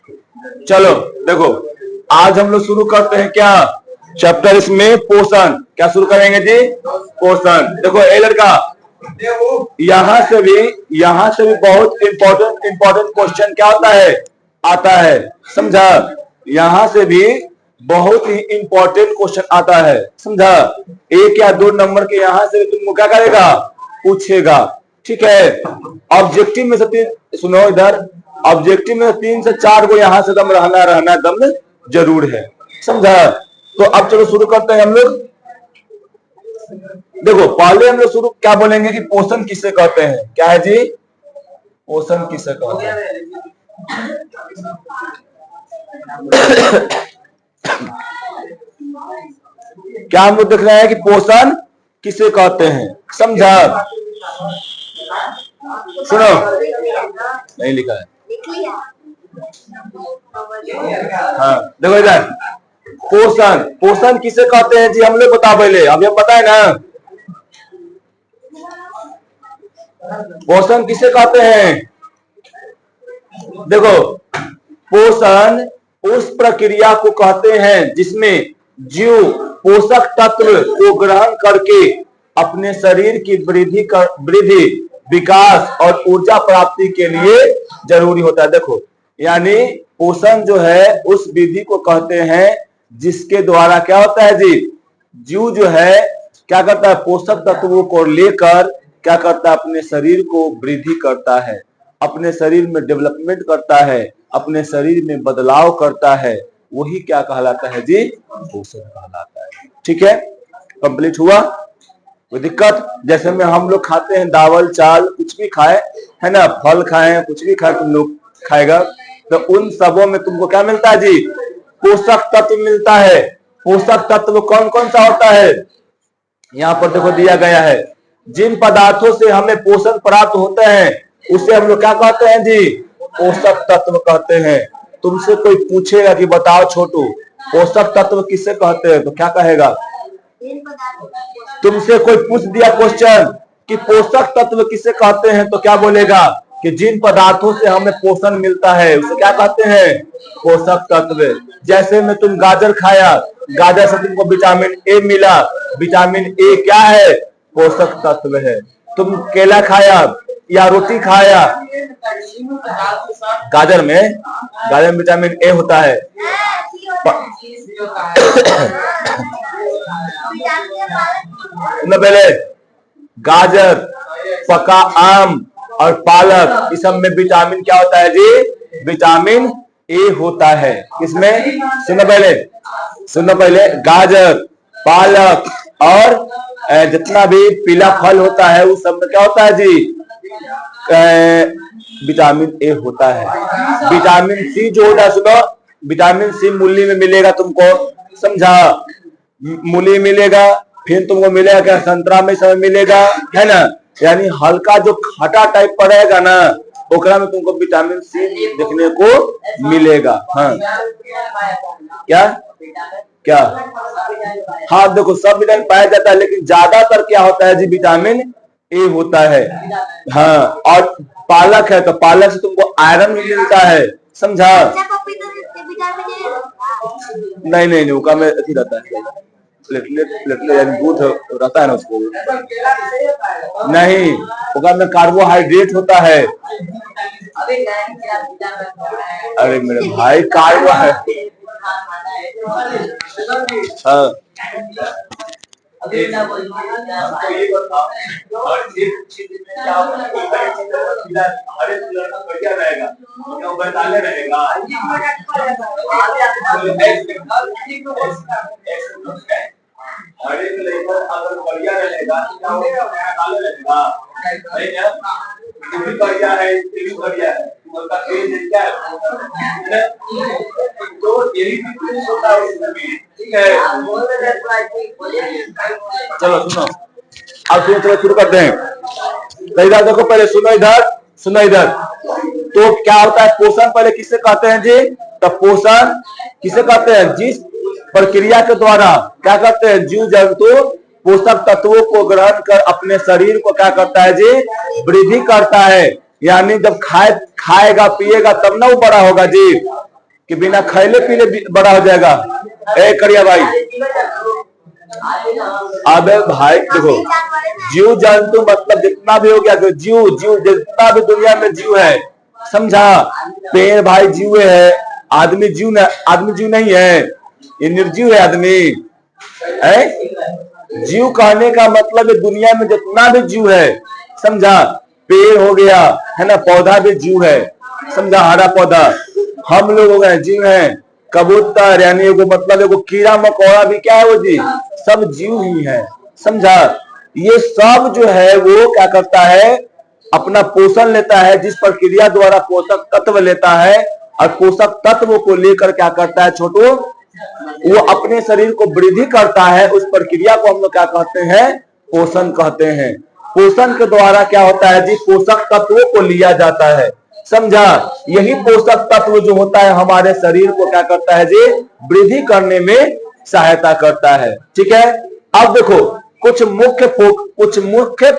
चलो देखो, आज हम लोग शुरू करते हैं क्या चैप्टर, इसमें पोषण। क्या शुरू करेंगे जी? पोषण। देखो ए लड़का, यहां से भी बहुत इंपॉर्टेंट क्वेश्चन क्या होता है, आता है, समझा? यहां से भी बहुत ही इंपॉर्टेंट क्वेश्चन आता है, समझा? 1 या 2 नंबर के यहां से तुमको क्या करेगा, पूछेगा, ठीक है? ऑब्जेक्टिव में से सुनो इधर, ऑब्जेक्टिव में 3 से 4 को यहां से दम रहना दम जरूर है, समझा? तो अब चलो शुरू करते हैं हम लोग। देखो पहले हम लोग शुरू क्या बोलेंगे कि पोषण किसे कहते हैं। क्या है जी? पोषण किसे कहते हैं? क्या हम लोग देख रहे हैं कि पोषण किसे कहते हैं, समझा? सुनो, नहीं लिखा है। हाँ देखो इधर, पोषण किसे कहते हैं जी, हम लोग बता पहले, अभी हम बताए ना पोषण किसे कहते हैं। देखो पोषण उस प्रक्रिया को कहते हैं जिसमें जीव पोषक तत्व को ग्रहण करके अपने शरीर की वृद्धि, विकास और ऊर्जा प्राप्ति के लिए जरूरी होता है। देखो यानी पोषण जो है उस विधि को कहते हैं जिसके द्वारा क्या होता है जी, जीव जो है क्या करता है, पोषक तत्वों को लेकर क्या करता है, अपने शरीर को वृद्धि करता है, अपने शरीर में डेवलपमेंट करता है, अपने शरीर में बदलाव करता है, वही क्या कहलाता है जी, पोषण कहलाता है। ठीक है, कंप्लीट हुआ? कोई दिक्कत? जैसे में हम लोग खाते हैं दावल चाल, कुछ भी खाए है ना, फल खाए, कुछ भी खाए, तुम लोग खाएगा तो उन सबों में तुमको क्या मिलता है जी, पोषक तत्व मिलता है। पोषक तत्व कौन कौन सा होता है, यहाँ पर देखो दिया गया है। जिन पदार्थों से हमें पोषण प्राप्त होते हैं उसे हम लोग क्या कहते हैं जी, पोषक तत्व कहते हैं। तुमसे कोई पूछेगा कि बताओ छोटू पोषक तत्व किसे कहते हैं, तो क्या कहेगा? तुमसे कोई पूछ दिया क्वेश्चन कि पोषक तत्व किसे कहते हैं, तो क्या बोलेगा कि जिन पदार्थों से हमें पोषण मिलता है उसे क्या कहते हैं, पोषक तत्व। जैसे में तुम गाजर खाया, गाजर से तुमको विटामिन ए मिला, विटामिन ए क्या है, पोषक तत्व है। तुम केला खाया या रोटी खाया, गाजर में विटामिन ए होता है। पहले गाजर, पका आम और पालक, इस सब में विटामिन क्या होता है जी, विटामिन ए होता है। किसमें? सुनो पहले गाजर, पालक और जितना भी पीला फल होता है उस सब में क्या होता है जी, विटामिन ए होता है। विटामिन सी जो होता है, सुनो, विटामिन सी मूली में मिलेगा तुमको, समझा? मूली मिलेगा, फिर तुमको मिलेगा क्या, संतरा में सब मिलेगा, है ना? यानी हल्का जो खट्टा टाइप पड़ेगा ना, ओकरा में तुमको विटामिन सी देखने को मिलेगा। हाँ क्या हाँ देखो सब विटामिन पाया जाता है, लेकिन ज्यादातर क्या होता है जी, विटामिन ए होता है। हाँ, और पालक है तो पालक से तुमको आयरन भी मिलता है, समझा? नहीं उसका में अथी रहता है, प्लेटलेट यानी दूध रहता है ना, उसको नहीं, उसका में कार्बोहाइड्रेट होता है। अरे मेरे भाई कार्बोहाइड्रेट, हाँ अगर बढ़िया रहेगा भी बढ़िया है, भी बढ़िया है, उनका क्या है, तो यही होता है। ठीक है, चलो सुनो, अब चलो शुरू करते हैं। तो इधर देखो, पहले सुनो इधर। तो क्या होता है पोषण, पहले किसे कहते हैं जी, तो पोषण किसे कहते हैं, जिस प्रक्रिया के द्वारा क्या करते हैं, जीव जंतु पोषक तत्वों को ग्रहण कर अपने शरीर को क्या करता है जी, वृद्धि करता है। यानी जब खाएगा पिएगा तब ना वो बड़ा होगा जी, कि बिना खैले पीले बड़ा हो जाएगा? ए करिया भाई, अबे भाई देखो, जीव जंतु मतलब जितना भी हो गया, तो जीव जीव जितना भी दुनिया में जीव है, समझा? पेड़ भाई जीव है, आदमी जीव नहीं है, ये निर्जीव है आदमी है। जीव कहने का मतलब है दुनिया में जितना भी जीव है, समझा? पेड़ हो गया है ना, पौधा भी जीव है, समझा? हरा पौधा, हम लोग हो गए जीव हैं, कबूतर यानी वो मतलब है वो कीड़ा मकोड़ा भी क्या है, वो जी सब जीव ही है, समझा? ये सब जो है वो क्या करता है, अपना पोषण लेता है, जिस प्रक्रिया द्वारा पोषक तत्व लेता है, और पोषक तत्व को लेकर क्या करता है छोटू, वो अपने शरीर को वृद्धि करता है। उस प्रक्रिया को हम लोग क्या कहते हैं, पोषण कहते हैं। पोषण के द्वारा क्या होता है जी, पोषक तत्वों को लिया जाता है, समझा? यही पोषक तत्व जो होता है हमारे शरीर को क्या करता है जी, वृद्धि करने में सहायता करता है, ठीक है? अब देखो कुछ मुख्य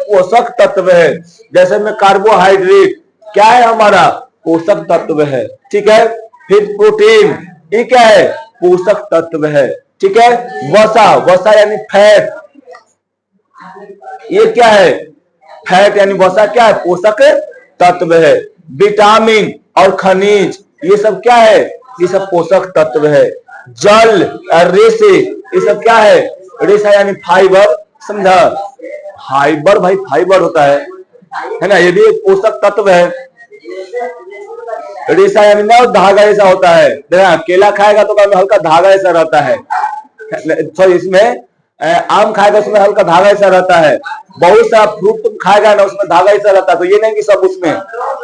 पोषक तत्व है, जैसे में कार्बोहाइड्रेट क्या है, हमारा पोषक तत्व है, ठीक है? फिर प्रोटीन, ये क्या है, पोषक तत्व है, ठीक है? वसा यानी फैट, ये क्या है, फैट यानी वसा क्या है, पोषक तत्व है। विटामिन और खनिज, ये सब क्या है, ये सब पोषक तत्व है। जल और रेशे, ये सब क्या है, रेशा यानी फाइबर, समझा? फाइबर भाई फाइबर होता है ना, ये भी एक पोषक तत्व है। रेशा यानी ना धागा ऐसा होता है, देखा केला खाएगा तो हल्का धागा ऐसा रहता है, सॉरी इसमें आम खाएगा उसमें हल्का धागा ऐसा रहता है, बहुत सारा फ्रूट तुम खाएगा ना उसमें धागा ऐसा रहता है, तो ये नहीं कि सब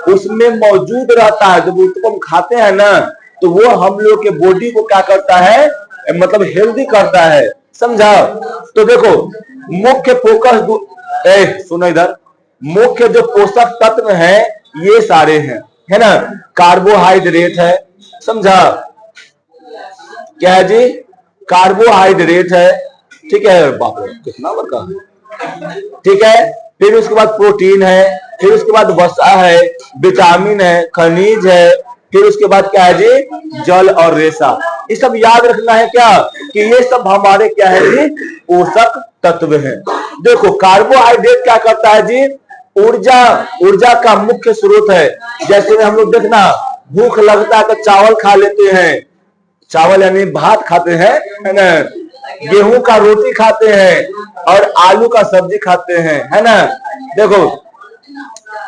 उसमें मौजूद रहता है। जब उसको हम खाते हैं ना तो वो हम लोग के बॉडी को क्या करता है, मतलब हेल्दी करता है, समझा? तो देखो मुख्य फोकस, सुनो इधर, मुख्य जो पोषक तत्व है ये सारे हैं, है ना? कार्बोहाइड्रेट है, समझा? क्या है जी, कार्बोहाइड्रेट है, ठीक है? बाप रे कितना बड़का, ठीक है? फिर उसके बाद प्रोटीन है, फिर उसके बाद वसा है, विटामिन है, खनिज है, फिर उसके बाद क्या है जी, जल और रेशा। ये सब याद रखना है क्या, कि ये सब हमारे क्या है जी, पोषक तत्व है। देखो कार्बोहाइड्रेट क्या करता है जी, ऊर्जा का मुख्य स्रोत है। जैसे हम लोग देखना भूख लगता है तो चावल खा लेते हैं, चावल यानी भात खाते हैं, है ना? गेहूं का रोटी खाते हैं और आलू का सब्जी खाते हैं, है ना? देखो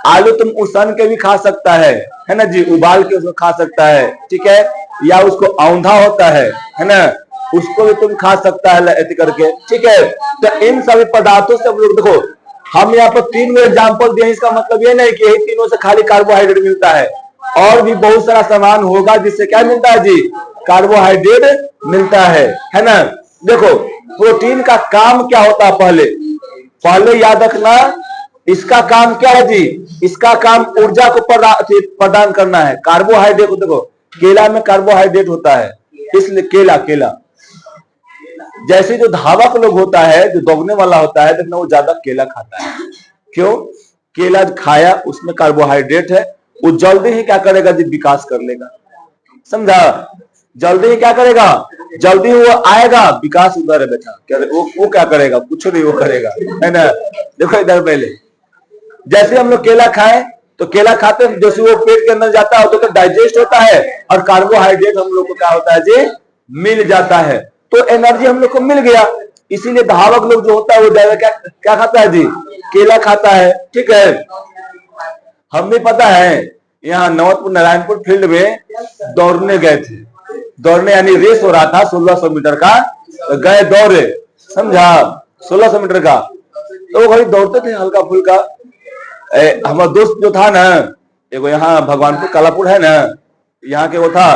आलू तुम उसन के भी खा सकता है ना जी, उबाल के उसको खा सकता है, ठीक है? या उसको औंधा होता है ना, उसको भी तुम खा सकता है ऐसे करके, ठीक है? तो इन सभी पदार्थों से हम लोग देखो, हम यहाँ पर 3 एग्जाम्पल दिए, इसका मतलब ये नहीं कि यही तीनों से खाली कार्बोहाइड्रेट मिलता है, और भी बहुत सारा सामान होगा जिससे क्या मिलता है जी, कार्बोहाइड्रेट मिलता है ना? देखो प्रोटीन का काम क्या होता है, पहले याद रखना, इसका काम क्या है जी, इसका काम ऊर्जा को प्रदान करना है। कार्बोहाइड्रेट को देखो, केला में कार्बोहाइड्रेट होता है, इसलिए केला जैसे जो धावक लोग होता है, जो दौड़ने वाला होता है, देखना वो ज्यादा केला खाता है। क्यों? केला खाया, उसमें कार्बोहाइड्रेट है, वो जल्दी ही क्या करेगा जी, विकास कर लेगा, समझा? जल्दी ही क्या करेगा, जल्दी वो आएगा, विकास उधर है बेटा, क्या वो क्या करेगा, कुछ नहीं वो करेगा, है ना? देखो इधर पहले जैसे हम लोग केला खाएं तो केला खाते हैं, जैसे वो पेट के अंदर जाता है तो डाइजेस्ट होता है और कार्बोहाइड्रेट हम लोग को क्या होता है जी, मिल जाता है, तो एनर्जी हम लोग को मिल गया। इसीलिए धावक लोग जो होता है वो क्या खाता है जी, केला खाता है, ठीक है? हम भी पता है यहाँ नवतपुर नारायणपुर फील्ड में दौड़ने गए थे, दौड़ने यानी रेस हो रहा था 1600 मीटर का, तो गए दौड़े, समझा? 1600 मीटर का, तो वही दौड़ते थे हल्का फुल्का। हमारा दोस्त जो था ना, एगो यहाँ भगवानपुर कालापुर है ना, यहाँ के वो था,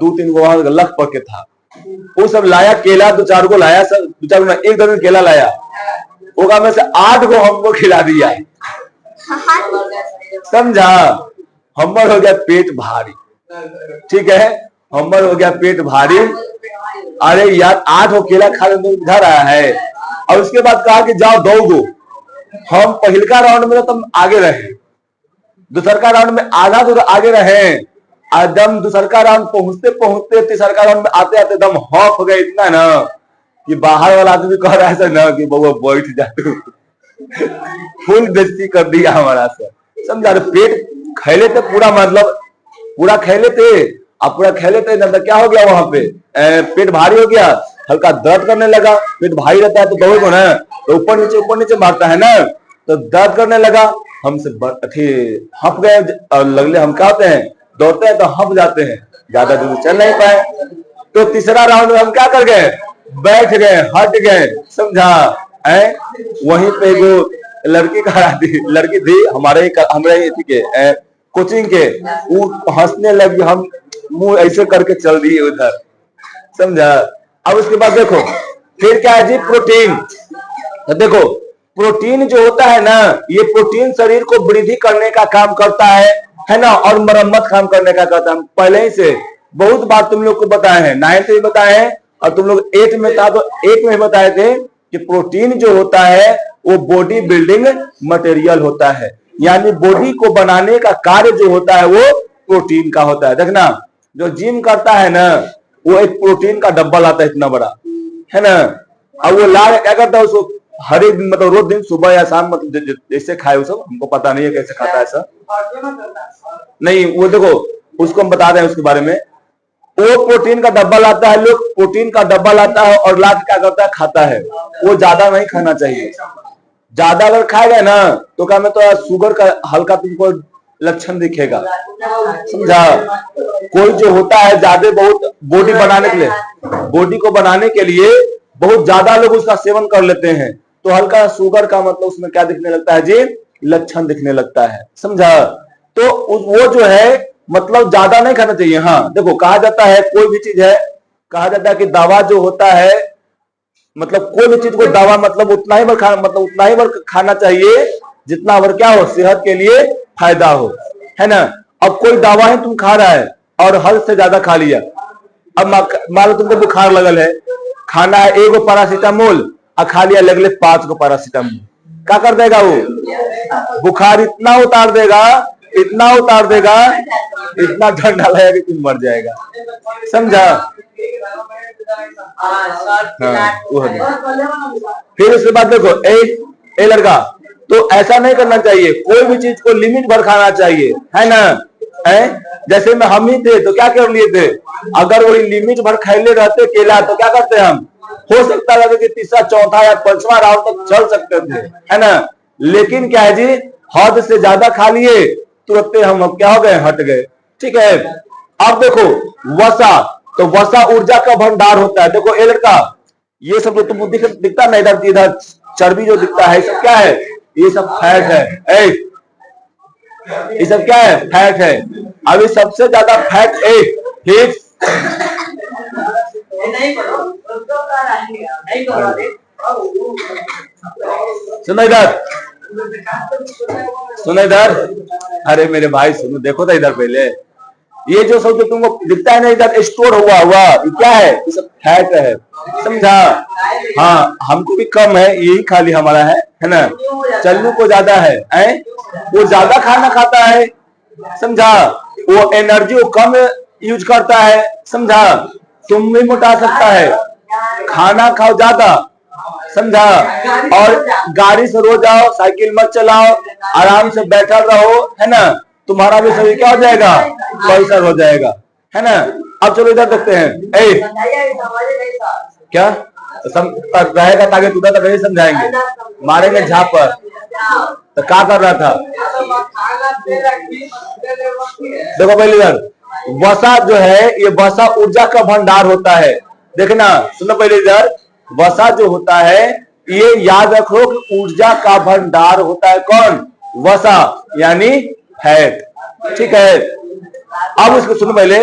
2-3 गो वहां लख पड़ के था, वो सब लाया केला, 2-4 गो लाया, सब 2-4 गो एक दर्जन केला लाया, होगा में से 8 गो हमको खिला दिया, समझा? हमर हो गया पेट भारी, ठीक है? हमर हो गया पेट भारी, अरे यार 8 गो केला खा ले इधर आया है, और उसके बाद कहा कि जाओ दौड़ो। हम पहलका राउंड में तो आगे रहे, दूसरा राउंड में आधा दूर आगे रहे, एकदम दूसर का राउंड पहुंचते पहुंचते तीसर का राउंड में आते आते एकदम हॉफ हो गए इतना ना कि बाहर वाला आदमी कह रहा है सर ना कि बउआ बैठ जा तू। फुल बेइज्जती कर दिया हमारा सर, समझा। पेट खेले थे पूरा, मतलब पूरा खेले थे, अब पूरा खेले थे ना, क्या हो गया वहां पे, पेट भारी हो गया, हल्का दर्द करने लगा। पेट भारी रहता है तो दौड़ को ना तो ऊपर नीचे मारता है ना, तो दर्द करने लगा। हमसे हंप गए और लगले हम क्या होते हैं, दौड़ते हैं तो हंप जाते हैं, ज्यादा दूर चल नहीं पाए। तो तीसरा राउंड में हम क्या कर गए, बैठ गए, हट गए, समझा। वहीं पे वो लड़की थी हमारे के कोचिंग के, वो हंसने लगी, हम मुंह ऐसे करके चल दिए उधर, समझा। अब उसके बाद देखो फिर क्या है जी, प्रोटीन। तो देखो प्रोटीन जो होता है ना, ये प्रोटीन शरीर को वृद्धि करने का काम करता है ना, और मरम्मत काम करने का करता है। पहले ही से बहुत बार तुम लोग को बताए हैं, 9th में बताए हैं, और तुम लोग 8 में था तो 8 में बताए थे कि प्रोटीन जो होता है वो बॉडी बिल्डिंग मटेरियल होता है, यानी बॉडी को बनाने का कार्य जो होता है वो प्रोटीन का होता है। देखना जो जिम करता है ना, वो एक प्रोटीन का डब्बा लाता है इतना बड़ा, है ना। अब वो ला क्या करता है, उसको हर एक दिन, मतलब रोज दिन सुबह या शाम, मतलब जैसे खाए वो सब, हमको पता नहीं है कैसे खाता है ऐसा नहीं, वो देखो उसको हम बता रहे हैं उसके बारे में। वो प्रोटीन का डब्बा लाता है, लोग प्रोटीन का डब्बा लाता है और ला के क्या करता है, खाता है। वो ज्यादा नहीं खाना चाहिए, ज्यादा अगर खाएगा ना तो क्या में तो शुगर का हल्का तुमको लक्षण दिखेगा, समझा। कोई जो होता है ज्यादा बहुत बॉडी बनाने के लिए, बॉडी को बनाने के लिए बहुत ज्यादा लोग उसका सेवन कर लेते हैं, तो हल्का शुगर का मतलब उसमें क्या दिखने लगता है जी, लक्षण दिखने लगता है, समझा। तो वो जो है मतलब ज्यादा नहीं खाना चाहिए। हाँ देखो कहा जाता है, कोई भी चीज है, कहा जाता है कि दवा जो होता है, मतलब कोई भी चीज को दवा मतलब उतना ही बार खाना चाहिए जितना बार क्या हो, सेहत के लिए फायदा हो, है ना। अब कोई दवा है तुम खा रहा है और हद से ज्यादा खा लिया, अब मान लो तुमको बुखार लगल है, खाना है 1 पैरासीटामोल और खा लिया लगले 5 को पैरासीटामोल, क्या कर देगा वो, बुखार इतना उतार देगा, इतना उतार देगा, इतना ठंडा लगेगा कि तुम मर जाएगा, समझा। हाँ, फिर उसके बाद देखो ए लड़का, तो ऐसा नहीं करना चाहिए, कोई भी चीज को लिमिट भर खाना चाहिए, है ना। जैसे में हम ही थे तो क्या कर लिए थे, अगर वही लिमिट भर खैले रहते केला तो क्या करते हम, हो सकता है कि तीसरा चौथा या 5वां राउंड तक चल सकते थे, है ना। लेकिन क्या है जी, हद से ज्यादा खा लिए, तुरंत हम क्या हो गए, हट गए, ठीक है। अब देखो वसा, तो वसा ऊर्जा का भंडार होता है। देखो ए लड़का, ये सब जो तुमको दिखता ना, इधर चर्बी जो दिखता है, सब क्या है, ये सब फैट है। ये सब क्या है, फैट है। अभी सबसे ज्यादा फैट हिप्स, सुनो इधर, सुनो इधर, अरे मेरे भाई सुनो, देखो तो इधर पहले, ये जो सब जो तुमको दिखता है ना इधर स्टोर हुआ ये क्या है, ये सब फैट है, समझा। हाँ हमको भी कम है, यही खाली हमारा है ना। चल्लू को ज्यादा है, वो ज्यादा खाना खाता है, समझा। वो एनर्जी वो कम यूज करता है, समझा। तुम भी मोटा सकता है, खाना खाओ ज्यादा, समझा। और गाड़ी से रोज आओ, साइकिल मत चलाओ, आराम से बैठा रहो, है ना। तुम्हारा भी शरीर क्या हो जाएगा, कैंसर हो जाएगा, है ना। अब चलो इधर देखते हैं, क्या रहेगा ताकि तुझा तक नहीं समझाएंगे, मारेंगे झाप पर। तो क्या कर रहा था, देखो पहले इधर, वसा जो है ये वसा ऊर्जा का भंडार होता है। देखना सुनो पहले इधर, वसा जो होता है ये याद रखो कि ऊर्जा का भंडार होता है। कौन, वसा यानी फैट, ठीक है। अब उसको सुनो पहले,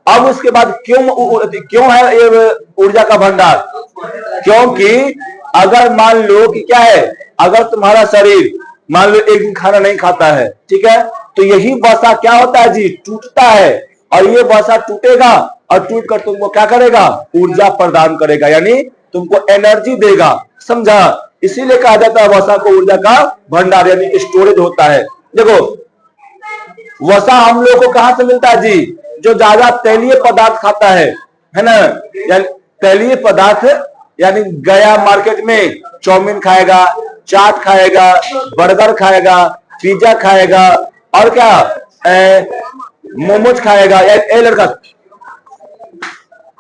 अब उसके बाद क्यों है ये ऊर्जा का भंडार, क्योंकि अगर मान लो कि क्या है, अगर तुम्हारा शरीर मान लो एक दिन खाना नहीं खाता है, ठीक है, तो यही वसा क्या होता है जी, टूटता है, और ये वसा टूटेगा और टूट कर तुमको क्या करेगा, ऊर्जा प्रदान करेगा, यानी तुमको एनर्जी देगा, समझा। इसीलिए कहा जाता है वसा को ऊर्जा का भंडार यानी स्टोरेज होता है। देखो वसा हम लोग को कहां से मिलता है जी? जो ज्यादा तैलीय पदार्थ खाता है ना, यानी तैलीय पदार्थ, यानी गया मार्केट में चाउमीन खाएगा, चाट खाएगा, बर्गर खाएगा, पिज्जा खाएगा, और क्या मोमोज खाएगा, या लड़का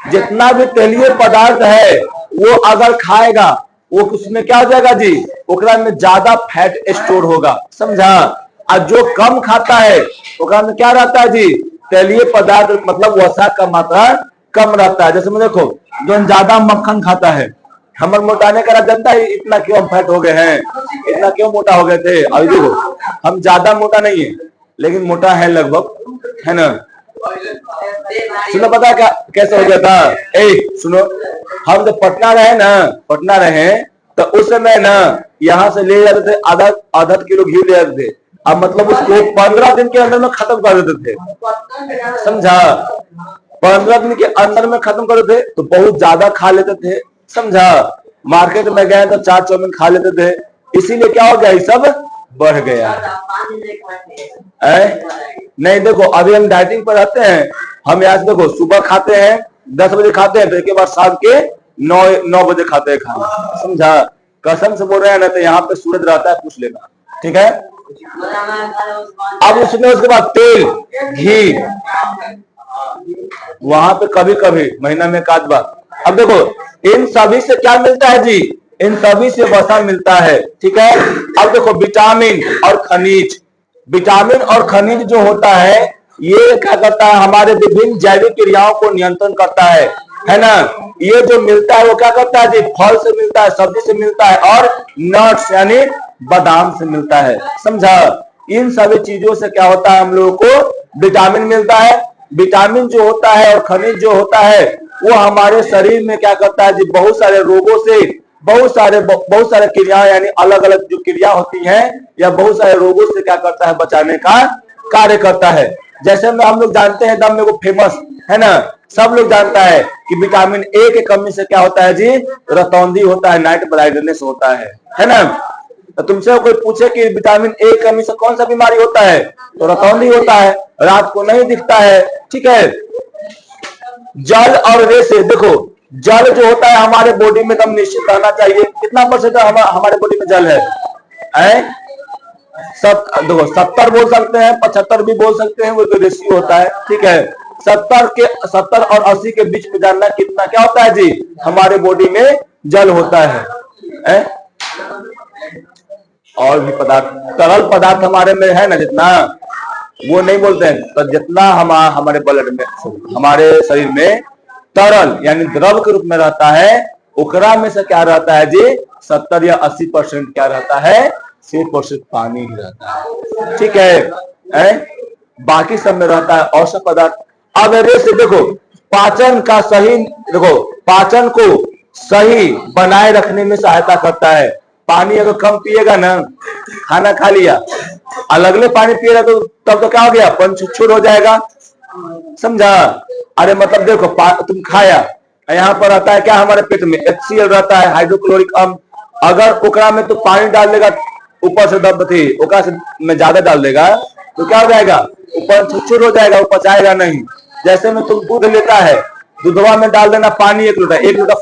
जितना भी तैलीय पदार्थ है वो अगर खाएगा, वो उसमें क्या हो जाएगा जी? ओकरा में ज्यादा फैट स्टोर होगा, समझा? और जो कम खाता है ओकरा में क्या रहता है जी? तैलीय पदार्थ मतलब वसा का मात्रा कम रहता है। जैसे मैं देखो, जो ज्यादा मक्खन खाता है, हमर मोटाने का जनता है, इतना क्यों हम फैट हो गए हैं, इतना क्यों मोटा हो गए थे? अभी देखो, हम ज्यादा मोटा नहीं है लेकिन मोटा है लगभग, है ना? सुनो, पता क्या कैसे हो गया था? सुनो, हम जब पटना रहे तो उस समय ना यहाँ से ले जाते थे आधा किलो घी ले जाते थे। अब मतलब उसको 15 दिन के अंदर में खत्म कर देते थे, समझा? 15 दिन के अंदर में खत्म कर देते, तो बहुत ज्यादा खा लेते थे, समझा? मार्केट में गए तो 4 चाउमीन खा लेते थे, इसीलिए क्या हो गया? ये सब बढ़ गया है। नहीं, देखो अभी हम डाइटिंग पर रहते हैं, हम यहाँ से देखो सुबह खाते हैं 10 बजे खाते हैं, तो इसके बाद शाम के 9 बजे खाते हैं खाना, समझा? कसम से बोल रहे हैं ना, तो यहाँ पे सूरज रहता है, पूछ लेना, ठीक है? अब उसमें उसके बाद तेल, घी, वहां पे कभी कभी महीना में 1 बार। अब देखो, इन सभी से क्या मिलता है जी? इन सभी से वसा मिलता है, ठीक है? अब देखो, विटामिन और खनिज, विटामिन और खनिज जो होता है, ये क्या करता है? हमारे विभिन्न जैविक क्रियाओं को नियंत्रण करता है ना? ये जो मिलता है वो क्या करता है जी? फल से मिलता है, सब्जी से मिलता है, और नट्स यानी बादाम से मिलता है, समझा? इन सभी चीजों से क्या होता है? हम लोगों को विटामिन मिलता है। विटामिन जो होता है और खनिज जो होता है, वो हमारे शरीर में क्या करता है जी? बहुत सारे रोगों से, बहुत सारे क्रिया, यानी अलग अलग जो क्रिया होती हैं, या बहुत सारे रोगों से क्या करता है? बचाने का कार्य करता है। जैसे में हम लोग जानते हैं, एकदम में वो फेमस है ना, सब लोग जानता है कि विटामिन ए की कमी से क्या होता है जी? रतौंधी होता है, नाइट ब्लाइंडनेस होता है ना? तो तुमसे कोई पूछे कि विटामिन ए की कमी से कौन सा बीमारी होता है, तो रतौंधी होता है, रात को नहीं दिखता है, ठीक है? जल और रेशे, देखो जल जो होता है हमारे बॉडी में एकदम निश्चित रहना चाहिए। कितना परसेंट हमारे बॉडी में जल है? देखो 70 बोल सकते हैं, 75 भी बोल सकते हैं, वो तो रेशियो होता है, ठीक है? 70 और 80 के बीच में जानना कितना क्या होता है जी? हमारे बॉडी में जल होता है? और भी पदार्थ, तरल पदार्थ हमारे में है ना, जितना वो नहीं बोलते हैं, तो जितना हमारे ब्लड में, हमारे शरीर में तरल यानी द्रव के रूप में रहता है, ओकरा में से क्या रहता है जी? 70 या 80% क्या रहता है? 6% पानी ही रहता है, ठीक है? बाकी सब में रहता है और सब पदार्थ। अब से देखो, पाचन का सही, देखो पाचन को सही बनाए रखने में सहायता करता है। पानी अगर कम पिएगा ना, खाना खा लिया, अलग पानी पिएगा तो तब तो क्या हो गया? पंचुछुर हो जाएगा, समझा? अरे मतलब देखो, तुम खाया, यहाँ पर रहता है क्या? हमारे पेट में HCl रहता है, हाइड्रोक्लोरिक अम्ल। अगर ओकरा में तो पानी डाल देगा ऊपर से, दब थी ओकरा से में ज्यादा डाल देगा, तो क्या हो जाएगा? ऊपर छुच्छुर हो जाएगा, वो पचाएगा नहीं। जैसे में तुम दूध लेता है, दूधवा में डाल देना पानी 1 लोटा, 1 लोटा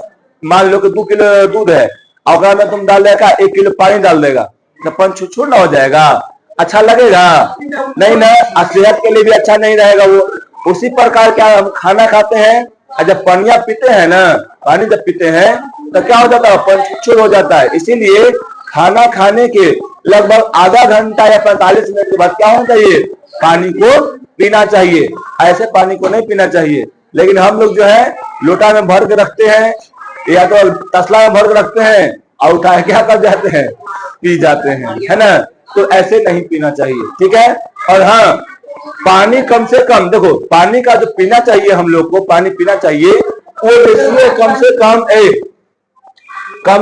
मान लो कि 2 किलो दूध है, और में तुम डाल देगा 1 किलो पानी डाल देगा, तो पंचुछुर ना हो जाएगा? अच्छा लगेगा? नहीं ना, सेहत के लिए भी अच्छा नहीं रहेगा वो। उसी प्रकार क्या हम खाना खाते हैं, और जब पानिया पीते हैं ना, पानी जब पीते हैं तो क्या हो जाता है? पंचुछुर हो जाता है। इसीलिए खाना खाने के लगभग आधा घंटा या 45 मिनट के बाद क्या होना चाहिए? पानी को पीना चाहिए। ऐसे पानी को नहीं पीना चाहिए, लेकिन हम लोग जो है लोटा में भर के रखते हैं, या तो तसला में भर के रखते हैं, और उठा क्या कर जाते हैं? पी जाते हैं, है ना? तो ऐसे नहीं पीना चाहिए, ठीक है? और हाँ, पानी कम से कम, देखो पानी का जो पीना चाहिए, हम लोग को पानी पीना चाहिए, वो रेशियो कम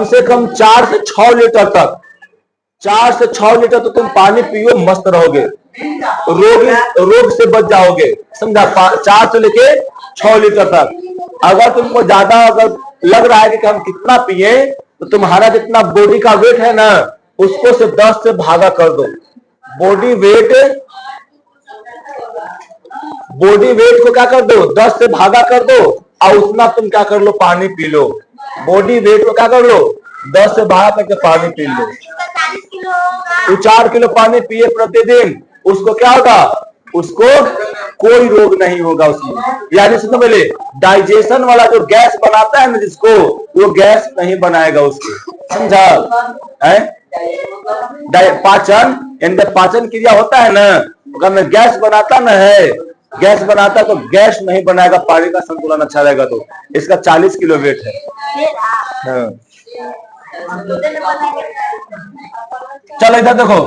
से कम 4 से 6 लीटर तक, 4 से 6 लीटर तो तुम पानी पियो, मस्त रहोगे, रोग से बच जाओगे, समझा? 4 से लेके 6 लीटर तक। अगर तुमको ज्यादा अगर लग रहा है कि हम कितना पिए, तो तुम्हारा जितना बॉडी का वेट है ना, उसको से 10 से भागा कर दो। बॉडी वेट बॉडी वेट को क्या कर दो, 10 से भागा कर दो और उतना तुम क्या कर लो, पानी पी लो। बॉडी वेट को क्या कर लो, 10 से भागा करके पानी पी लो। तो 4 किलो पानी पिए प्रतिदिन, उसको क्या होगा, उसको कोई रोग नहीं होगा उसमें। यानी सुनो पहले, डाइजेशन वाला जो गैस बनाता है ना जिसको, वो गैस नहीं बनाएगा उसको, समझा है। पाचन, यानी पाचन क्रिया होता है ना, अगर मैं गैस बनाता ना है, गैस बनाता तो गैस नहीं बनाएगा, पानी का संतुलन अच्छा रहेगा। तो इसका 40 किलो वेट है। हाँ। चलो इधर देखो,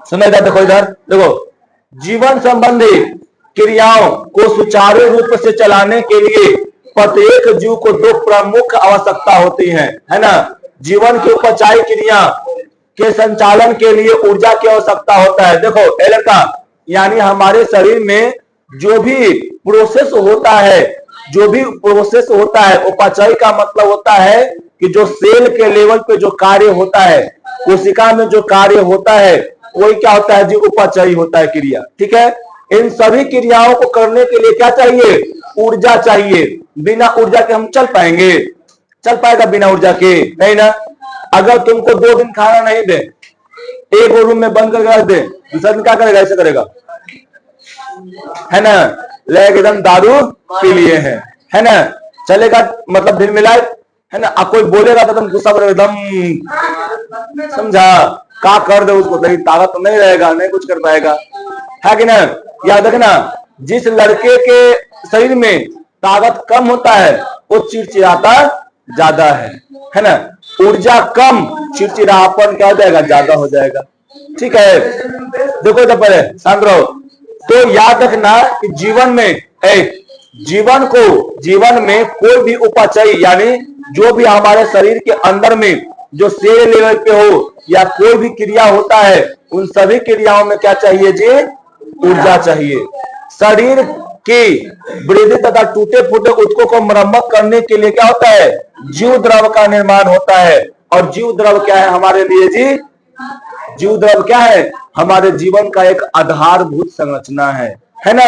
सुनो इधर देखो, इधर देखो, जीवन संबंधी क्रियाओं को सुचारू रूप से चलाने के लिए प्रत्येक जीव को 2 प्रमुख आवश्यकता होती है ना। जीवन की उपचायी क्रिया के संचालन के लिए ऊर्जा की आवश्यकता होता है। देखो लड़का, यानी हमारे शरीर में जो भी प्रोसेस होता है, उपचायी का मतलब होता है कि जो सेल के लेवल पे जो कार्य होता है, कोशिका में जो कार्य होता है, वही क्या होता है जी, उपचायी होता है क्रिया। ठीक है, इन सभी क्रियाओं को करने के लिए क्या चाहिए, ऊर्जा चाहिए। बिना ऊर्जा के हम चल पाएंगे? चल पाएगा बिना ऊर्जा के? नहीं ना। अगर तुमको 2 दिन खाना नहीं दे, एक रूम में बंद करके रख दे, दूसरा दिन क्या करेगा, ऐसे करेगा, है ना, लेकिन एकदम दारू पी लिए है ना, चलेगा, मतलब दिन मिलाए, है ना। अब कोई बोलेगा तो तुम गुस्सा करोगे एकदम, समझा, क्या कर दे उसको, लेकिन ताकत तो नहीं रहेगा, नहीं कुछ कर पाएगा, है कि ना। याद रखना, जिस लड़के के शरीर में ताकत कम होता है वो चिड़चिड़ाता ज्यादा है ना। ऊर्जा कम, चिड़चिड़ापन क्या हो जाएगा, ज्यादा हो जाएगा। ठीक है, देखो तो पहले शांत रहो। तो याद रखना कि जीवन में कोई भी उपचायी, यानी जो भी हमारे शरीर के अंदर में जो सेल लेवल पे हो या कोई भी क्रिया होता है, उन सभी क्रियाओं में क्या चाहिए जी, ऊर्जा चाहिए। शरीर की वृद्धि तथा टूटे फूटे ऊतकों को मरम्मत करने के लिए क्या होता है, जीव द्रव का निर्माण होता है। और जीव द्रव क्या है हमारे लिए जी, जीव द्रव क्या है, हमारे जीवन का एक आधारभूत संरचना है ना।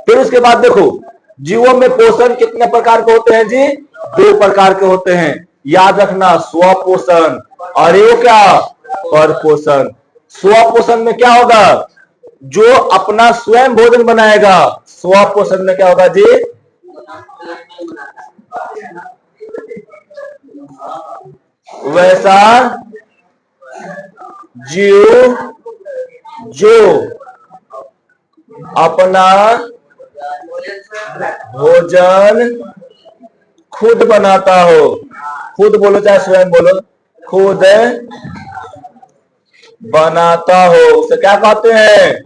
फिर उसके बाद देखो, जीवों में पोषण कितने प्रकार के होते हैं जी, 2 प्रकार के होते हैं। याद रखना, स्वपोषण और ये क्या, परपोषण। स्वपोषण में क्या होगा, जो अपना स्वयं भोजन बनाएगा। स्वपोषण में क्या होगा जी, वैसा जीव जो अपना भोजन खुद बनाता हो, खुद बोलो चाहे स्वयं बोलो, खुद बनाता हो, उसे क्या कहते हैं,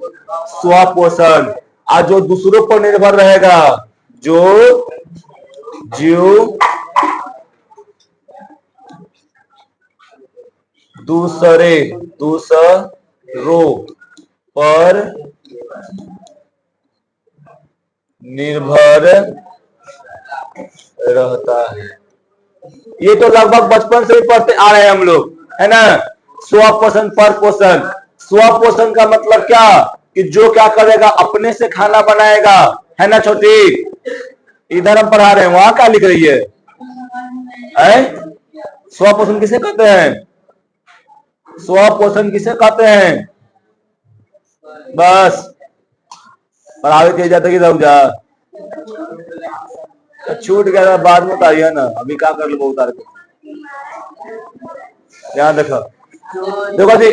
स्वपोषण। और जो दूसरों पर निर्भर रहेगा, जो जीव दूसरों पर निर्भर रहता है। ये तो लगभग बचपन से ही पढ़ते आ रहे हैं हम लोग, है ना। स्वपोषण, परपोषण। स्वपोषण का मतलब क्या, कि जो क्या करेगा, अपने से खाना बनाएगा, है ना। छोटी इधर हम पढ़ा रहे हैं, वहां क्या लिख रही है? स्वपोषण किसे कहते हैं, स्वपोषण किसे कहते हैं? बस पढ़ावे के जाते कि जा छूट गया, बाद में बताइए ना, अभी क्या कर लो उतार के। ध्यान देखो, देखो जी,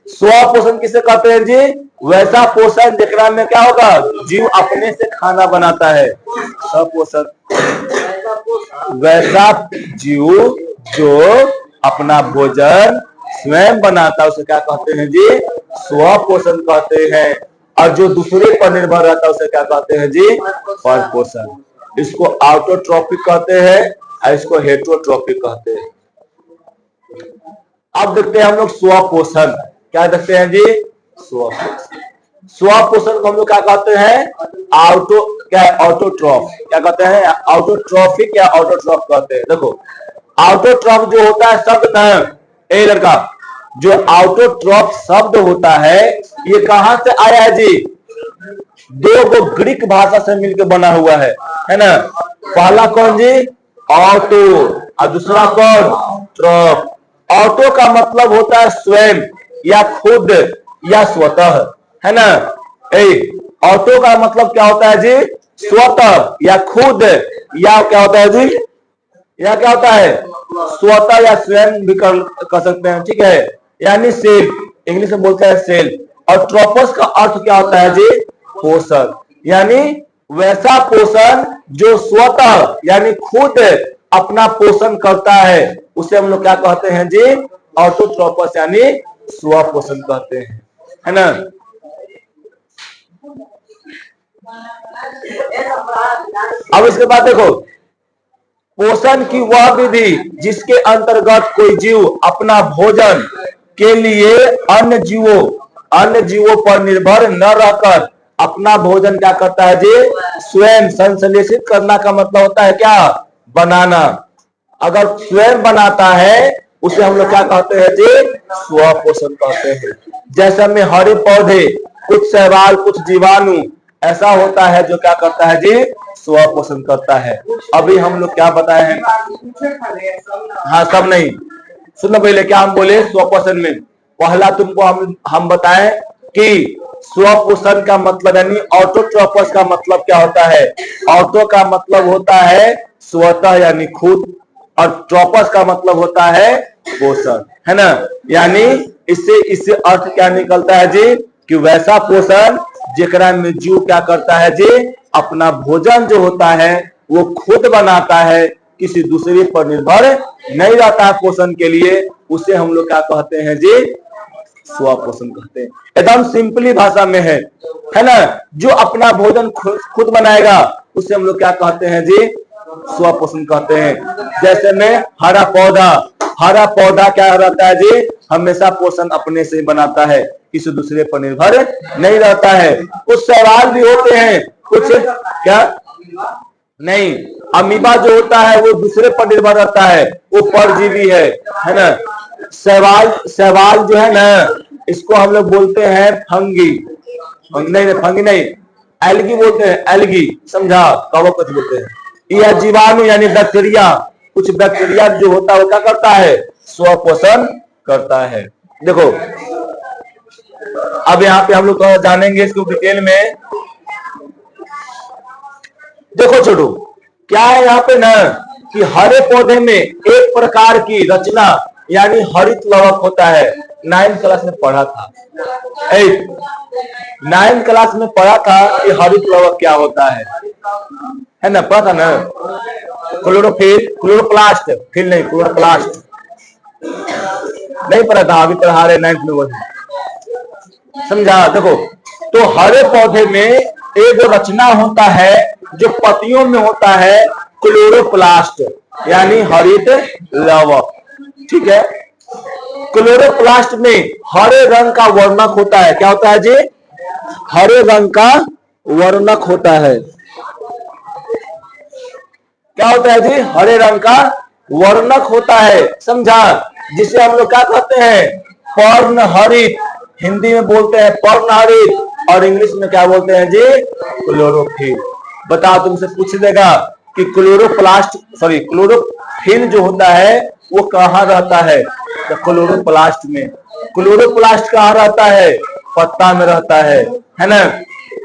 स्वपोषण किसे कहते हैं जी, वैसा पोषण जेकरा में क्या होगा, जीव अपने से खाना बनाता है। स्वपोषण वैसा जीव जो अपना भोजन स्वयं बनाता है, उसे क्या कहते हैं जी, स्वपोषण कहते हैं। और जो दूसरे पर निर्भर रहता है उसे क्या कहते हैं जी, परपोषण। इसको ऑटोट्रॉफिक कहते हैं और इसको हेटेरोट्रॉफिक कहते हैं। अब देखते हैं हम लोग स्वपोषण, क्या देखते हैं जी, स्वपोषण। स्वपोषण को हम लोग क्या कहते हैं, ऑटोट्रॉफ, क्या कहते हैं, ऑटोट्रॉफिक या ऑटोट्रॉफ कहते हैं। देखो, ऑटोट्रॉफ जो होता है शब्द ना, ए लड़का, जो ऑटोट्रॉफ शब्द होता है ये कहां से आया है जी? दो गो ग्रीक भाषा से मिलकर बना हुआ है ना। पहला कौन जी? ऑटो, और दूसरा कौन? ट्रॉफ। ऑटो का मतलब होता है स्वयं या खुद या स्वतः, है ना। ऑटो का मतलब क्या होता है जी? स्वतः या खुद, या क्या होता है जी? या क्या होता है? स्वतः या स्वयं भी कर सकते हैं, ठीक है, यानी सेल्फ, इंग्लिश में बोलते हैं सेल्फ। और ट्रोपस का अर्थ क्या होता है जी? पोषण, यानी वैसा पोषण जो स्वतः यानी खुद अपना पोषण करता है, उसे हम लोग क्या कहते हैं जी? ऑटोट्रोपस यानी स्व पोषण कहते हैं, है ना। अब इसके बाद देखो, पोषण की वह विधि जिसके अंतर्गत कोई जीव अपना भोजन के लिए अन्य जीवों पर निर्भर न रहकर अपना भोजन क्या करता है जी? स्वयं संश्लेषित करना का मतलब होता है क्या? बनाना। अगर स्वयं बनाता है उसे हम लोग क्या कहते हैं जी? स्व पोषण कहते हैं। जैसे में हरे पौधे, कुछ शैवाल, कुछ जीवाणु ऐसा होता है जो क्या करता है जी? स्व पोषण करता है। अभी हम लोग क्या बताए हैं? हाँ, सब नहीं, सुनो पहले क्या हम बोले स्व पोषण में। पहला तुमको हम बताएं कि स्व पोषण का मतलब यानी ऑटोट्रोपस का मतलब क्या होता है? ऑटो का मतलब होता है स्वतः यानी खुद, और ट्रोपस का मतलब होता है पोषण, है ना। यानी इससे अर्थ क्या निकलता है जी? कि वैसा पोषण जेकरा में जीव क्या करता है जी? अपना भोजन जो होता है वो खुद बनाता है, किसी दूसरे पर निर्भर नहीं रहता है पोषण के लिए, उसे हम लोग क्या कहते हैं जी? स्व पोषण कहते हैं। एकदम सिंपली भाषा में है ना। जो अपना भोजन खुद बनाएगा उसे हम लोग क्या कहते हैं जी? स्व पोषण कहते हैं। जैसे में हरा पौधा क्या रहता है जी? हमेशा पोषण अपने से बनाता है, किसी दूसरे पर निर्भर नहीं रहता है। कुछ सवाल भी होते हैं, कुछ क्या नहीं, अमीबा जो होता है वो दूसरे पर निर्भर रहता है, वो परजीवी है ना। सवाल जो है ना, इसको हम लोग बोलते हैं फंगी नहीं, एल्गी बोलते हैं, एल्गी, समझा? कवक बोलते हैं। यह जीवाणु यानी बैक्टीरिया, कुछ बैक्टीरिया जो होता है वो क्या करता है? स्व पोषण करता है। देखो अब यहाँ पे हम लोग जानेंगे इसको डिटेल में। देखो छोटू, क्या है यहाँ पे ना कि हरे पौधे में एक प्रकार की रचना यानी हरित लवक होता है। 9th क्लास में पढ़ा था, 9th क्लास में पढ़ा था कि हरित लवक क्या होता है ना, पढ़ा था ना। क्लोरोप्लास्ट नहीं पढ़ा था, अभी पढ़ा रहे 9th में, वही समझा। देखो, तो हरे पौधे में एक रचना होता है जो पत्तियों में होता है, क्लोरोप्लास्ट यानी हरित लवक, ठीक है। क्लोरोप्लास्ट में हरे रंग का वर्णक होता है। क्या होता है जी? हरे रंग का वर्णक होता है। क्या होता है जी? हरे रंग का वर्णक होता है, समझा। जिसे हम लोग क्या कहते हैं? पर्णहरित, हिंदी में बोलते हैं पर्णहरित, और इंग्लिश में क्या बोलते हैं जी? क्लोरोफिल। बताओ, तुमसे पूछ देगा कि क्लोरोफिल जो होता है वो कहाँ रहता है? तो क्लोरोप्लास्ट में। क्लोरोप्लास्ट कहाँ रहता है? पत्ता में रहता है ना।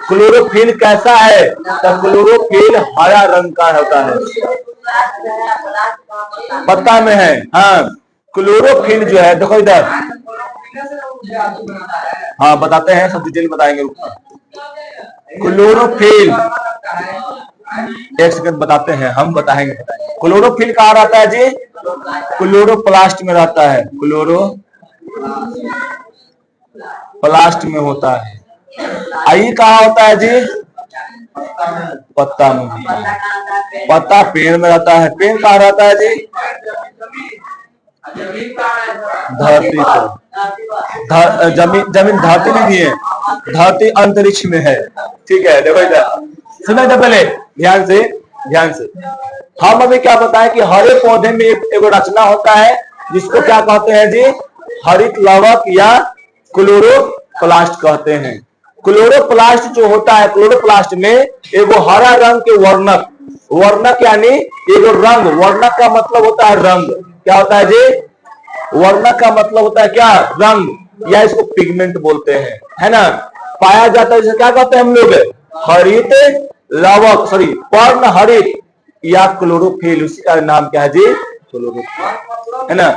क्लोरोफिल कैसा है? तो क्लोरोफिल हरा रंग का होता है, पत्ता में है। हाँ, क्लोरोफिल जो है, देखो इधर, हाँ बताते हैं, सब डिटेल बताएंगे। क्लोरोफिल, एक सेकंड बताते हैं, हम बताएंगे। क्लोरोफिल कहाँ रहता है जी? क्लोरोप्लास्ट में रहता है, क्लोरोप्लास्ट में होता है। आई कहाँ होता है जी? पत्ता में। पत्ता पेड़ में रहता है। पेड़ कहाँ रहता है जी? धरती पर। जमीन धरती में भी है, धरती अंतरिक्ष में है, ठीक है। देखो इधर सुना था पहले ध्यान से, ध्यान से। हम अभी क्या बताएं कि हरे पौधे में एक रचना होता है जिसको क्या कहते हैं जी, हरित लवक या क्लोरोप्लास्ट कहते हैं। क्लोरोप्लास्ट जो होता है, क्लोरोप्लास्ट में एगो हरा रंग के वर्णक, वर्णक यानी एगो रंग, वर्णक का मतलब होता है रंग। क्या होता है जी, वर्णक का मतलब होता है क्या, रंग, या इसको पिगमेंट बोलते हैं, है ना। पाया जाता है, इसे क्या कहते हैं हम लोग, हरित लवक, सॉरी पर्ण हरित या क्लोरोफिल, उसी का नाम क्या है जी, क्लोरोफिल, है ना।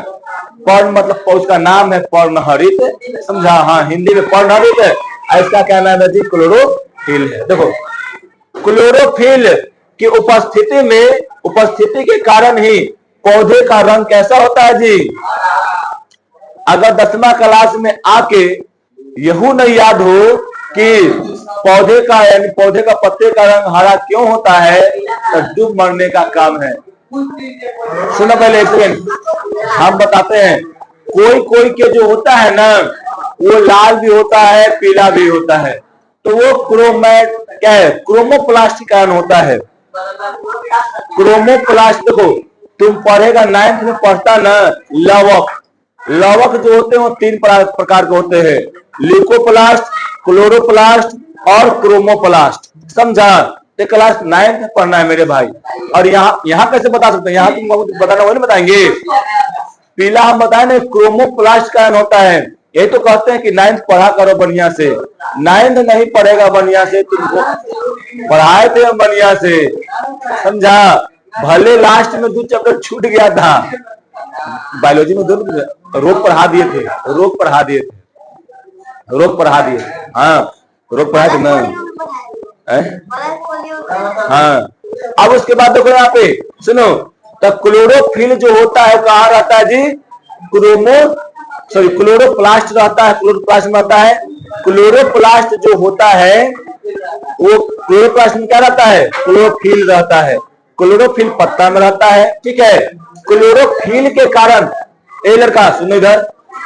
पर्ण मतलब उसका नाम है पर्ण हरित, समझा। हाँ, हिंदी में पर्ण हरित है, इसका क्या नाम है जी, क्लोरोफिल है। देखो, क्लोरोफिल की उपस्थिति में, उपस्थिति के कारण ही पौधे का रंग कैसा होता है जी। अगर 10वीं क्लास में आके यहू नहीं याद हो कि पौधे का यानी पौधे का पत्ते का रंग हरा क्यों होता है, तो डूब मरने का काम है। सुनो पहले एक सेकंड, हम बताते हैं। कोई कोई के जो होता है ना, वो लाल भी होता है, पीला भी होता है, तो वो क्या है, क्रोमोप्लास्ट के कारण होता है। क्रोमोप्लास्ट, देखो तुम पढ़ेगा 9th में पढ़ता ना, लवक, लवक जो होते हैं वो 3 प्रकार के होते हैं, ल्यूकोप्लास्ट, क्लोरोप्लास्ट और क्रोमोप्लास्ट, समझा। तो क्लास 9th में पढ़ना है मेरे भाई। और यहाँ कैसे बता सकते हैं, यहाँ तुम बताना, वो नहीं बताएंगे। पीला हम बताए ना, क्रोमोप्लास्ट कारण होता है। यही तो कहते हैं कि 9th पढ़ा करो बढ़िया से। 9th नहीं पढ़ेगा बढ़िया से, तुमको पढ़ाए थे हम बढ़िया से, समझा। भले लास्ट में 2 चैप्टर छूट गया था, बायोलॉजी में 2 रोग पढ़ा दिए थे, रोग पढ़ा दिए थे, रोग पढ़ा दिए, हाँ रोग पढ़ा थे ना। हाँ, अब उसके बाद देखो यहाँ पे सुनो, तो क्लोरोफिल जो होता है कहाँ रहता है जी, क्लोरोप्लास्ट रहता है, क्लोरोप्लास्ट में रहता है। क्लोरोप्लास्ट जो होता है वो क्लोरोप्लास्ट में क्या रहता है, क्लोरोफिल रहता है। क्लोरोफिल पत्ता में रहता है, ठीक है। क्लोरोफिल के कारण, ए लड़का सुनो इधर,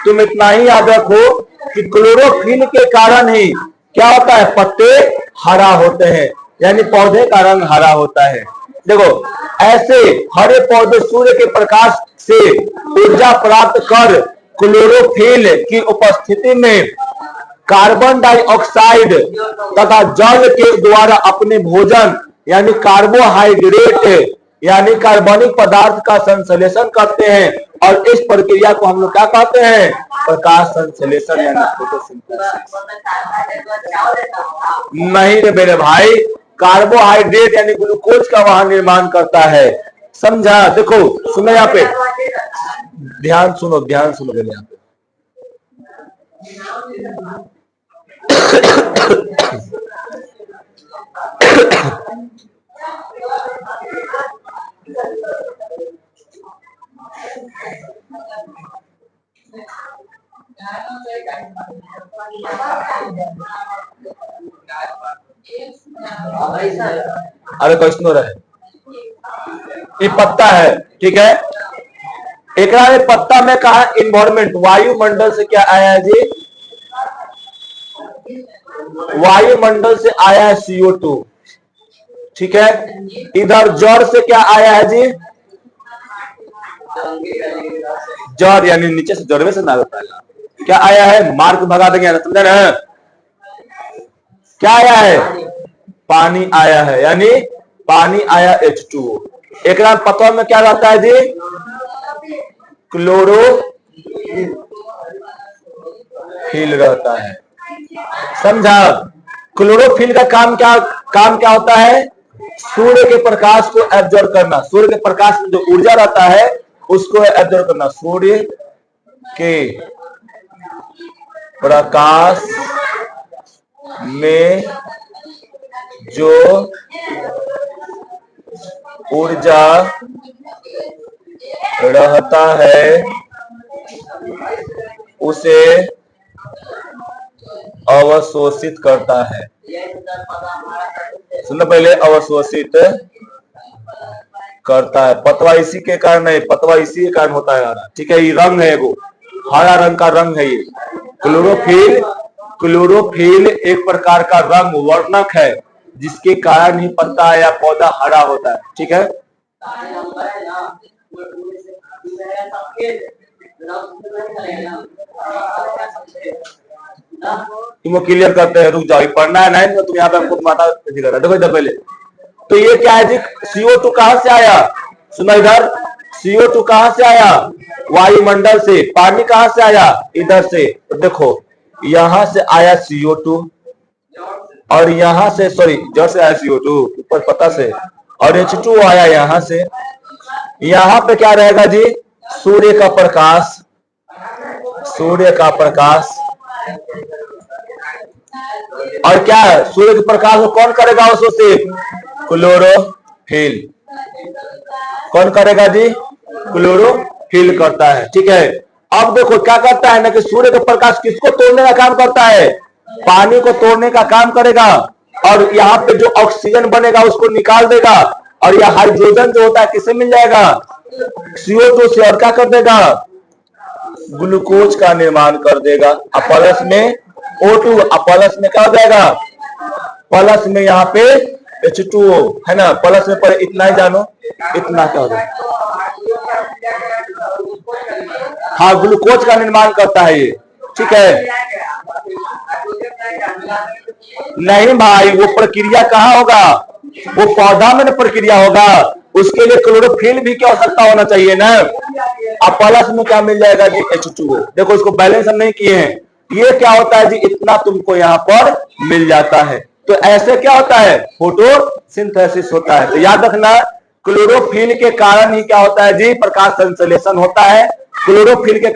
तुम इतना ही याद रखो कि क्लोरोफिल के कारण ही क्या होता है, पत्ते हरा होते हैं, यानी पौधे का रंग हरा होता है। देखो, ऐसे हरे पौधे सूर्य के प्रकाश से ऊर्जा प्राप्त कर क्लोरोफिल की उपस्थिति में कार्बन डाइऑक्साइड तथा जल के द्वारा अपने भोजन यानी कार्बोहाइड्रेट यानी कार्बनिक पदार्थ का संश्लेषण करते हैं, और इस प्रक्रिया को हम लोग क्या कहते हैं, प्रकाश संश्लेषण यानी फोटोसिंथेसिस। नहीं रे मेरे भाई, कार्बोहाइड्रेट यानी ग्लूकोज का वहां निर्माण करता है, समझा। देखो सुनो यहाँ पे, ध्यान सुनो मेरे यहाँ पे। अरे क्वेश्चन हो रहा है, ये पत्ता है, ठीक है। एक पत्ता में कहा इन्वायरमेंट, वायुमंडल से क्या आया है जी, वायुमंडल से आया है CO2, ठीक है। इधर जड़ से क्या आया है जी, जड़ यानी नीचे से जड़वे से ना होता है, क्या आया है, मार्क भगा देंगे, समझे ना। क्या आया है, पानी आया है, यानी पानी आया H2O। एक पत्तों में क्या रहता है जी, क्लोरोफिल रहता है, समझा। क्लोरोफिल का काम क्या होता है, सूर्य के प्रकाश को एब्जॉर्ब करना, सूर्य के प्रकाश में जो ऊर्जा रहता है उसको एब्जॉर्ब करना। सूर्य के प्रकाश में जो ऊर्जा रहता है उसे अवशोषित करता है। सुनो पहले, अवशोषित करता है। पतवा इसी के कारण है, पतवा इसी के कारण होता है हरा, ठीक है। ये रंग है, वो हरा रंग का रंग है ये क्लोरोफिल। क्लोरोफिल एक प्रकार का रंग वर्णक है जिसके कारण ही पत्ता या पौधा हरा होता है। ठीक है, तुम क्लियर करते हैं, रुक जाओ, पढ़ना है नहीं तो तुम यहाँ पे हमको माता कर देखो इधर पहले। तो ये क्या है जी, CO2 कहां से आया, सुनो इधर, CO2 कहां से आया, वायुमंडल से। पानी कहां से आया, इधर से। तो देखो यहां से आया CO2 और यहां से, सॉरी जड़ से आया CO2 ऊपर पत्ता से, और H2O आया यहां से। यहां पे क्या रहेगा जी, सूर्य का प्रकाश, सूर्य का प्रकाश। और क्या है, सूर्य के प्रकाश को कौन करेगा, उसको से क्लोरोफिल। कौन करेगा जी, क्लोरोफिल करता है। ठीक है, अब देखो क्या करता है ना कि सूर्य का प्रकाश किसको तोड़ने का काम करता है, पानी को तोड़ने का काम करेगा, और यहाँ पे जो ऑक्सीजन बनेगा उसको निकाल देगा, और यह हाइड्रोजन जो होता है किससे मिल जाएगा, CO2 से, और क्या कर देगा, ग्लूकोज का निर्माण कर देगा। प्लस में O2, प्लस में क्या हो जाएगा, प्लस में यहाँ पे H2O है ना, प्लस में पर इतना ही जानो, इतना क्या हो जाएगा, हाँ ग्लूकोज का निर्माण करता है ये। ठीक है, नहीं भाई वो प्रक्रिया कहाँ होगा, वो पौधा में प्रक्रिया होगा, उसके लिए क्लोरोफिल भी क्या हो सकता होना चाहिए ना। अब प्लस में क्या मिल जाएगा जी, H2O। देखो इसको बैलेंस हम नहीं किए हैं, ये क्या होता है जी, इतना तुमको यहाँ पर मिल जाता है। तो ऐसे क्या होता है, फोटोसिंथेसिस होता है। तो याद रखना, क्लोरोफिल के कारण ही क्या होता है जी, प्रकाश संश्लेषण होता है। क्लोरोफिल क्या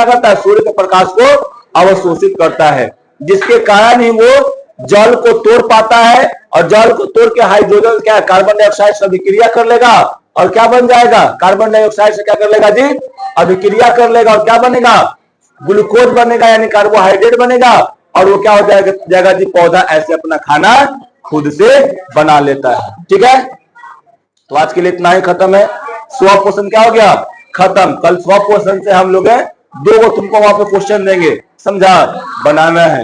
करता है, सूर्य के प्रकाश को अवशोषित करता है, जिसके कारण ही वो जल को तोड़ पाता है, और जल को तोड़ के हाइड्रोजन क्या, कार्बन डाइऑक्साइड से अभिक्रिया कर लेगा, और क्या बन जाएगा, कार्बन डाइऑक्साइड से क्या कर लेगा जी, अभिक्रिया कर लेगा, और क्या बनेगा, ग्लूकोज बनेगा, यानी कार्बोहाइड्रेट बनेगा, और वो क्या हो जाएगा जी, पौधा ऐसे अपना खाना खुद से बना लेता है। ठीक है, तो आज के लिए इतना ही, खत्म है। स्व पोषण क्या हो गया, खत्म। कल स्व पोषण से हम लोग 2 तुमको वहां पे क्वेश्चन देंगे, समझा, बनाना है।